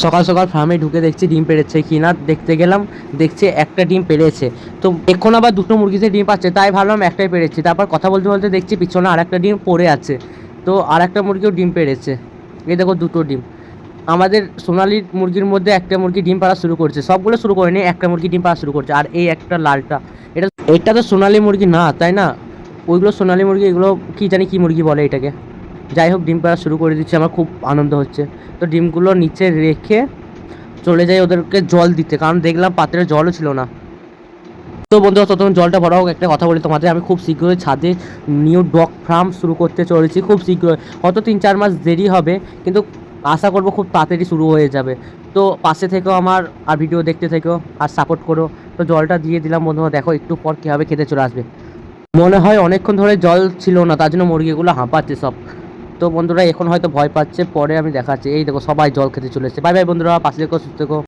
সকাল সকাল ফার্মে ঢুকে দেখছি ডিম পেড়েছে কি না, দেখতে গেলাম, দেখছি একটা ডিম পেড়েছে। তো এখন আবার দুটো মুরগিতে ডিম পাচ্ছে, তাই ভাবলাম একটাই পেড়েছি। তারপর কথা বলতে বলতে দেখছি পিছনে আর একটা ডিম পড়ে আছে, তো আর একটা মুরগিও ডিম পেড়েছে। এই দেখো দুটো ডিম। আমাদের সোনালি মুরগির মধ্যে একটা মুরগি ডিম পাড়া শুরু করছে, সবগুলো শুরু করেনি, একটা মুরগি ডিম পাড়া শুরু করছে। আর এই একটা লালটা, এটা এটা তো সোনালি মুরগি না, তাই না? ওইগুলো সোনালি মুরগি, এগুলো কি জানি কি মুরগি বলে এটাকে। যাই হোক, ডিম পাড়া শুরু করে দিচ্ছে, আমার খুব আনন্দ হচ্ছে। তো ডিমগুলো নিচে রেখে চলে যাই ওদেরকে জল দিতে, কারণ দেখলাম পাত্রে জলও ছিল না। তো বন্ধুরা, ততক্ষণ জলটা ভরা হোক, একটা কথা বলি তোমাদের, আমি খুব শীঘ্রই ছাদে নিউ ডগ ফার্ম শুরু করতে চলেছি, খুব শীঘ্রই। হয়তো 3-4 মাস দেরি হবে, কিন্তু আশা করবো খুব তাড়াতাড়ি শুরু হয়ে যাবে। তো পাশে থেকেও আমার, আর ভিডিও দেখতে থেকেও, আর সাপোর্ট করো। তো জলটা দিয়ে দিলাম বন্ধুরা, দেখো একটু পর কীভাবে খেতে চলে আসবে। মনে হয় অনেকক্ষণ ধরে জল ছিল না, তার জন্য মুরগিগুলো হাঁপাচ্ছে সব। তো বন্ধুরা এখন হয়তো ভয় পাচ্ছে, পরে আমি দেখাচ্ছি। এই দেখো সবাই জল খেতে চলে এসেছে। বাই বাই বন্ধুরা, পাশে থেকো, সুস্থ থেকো।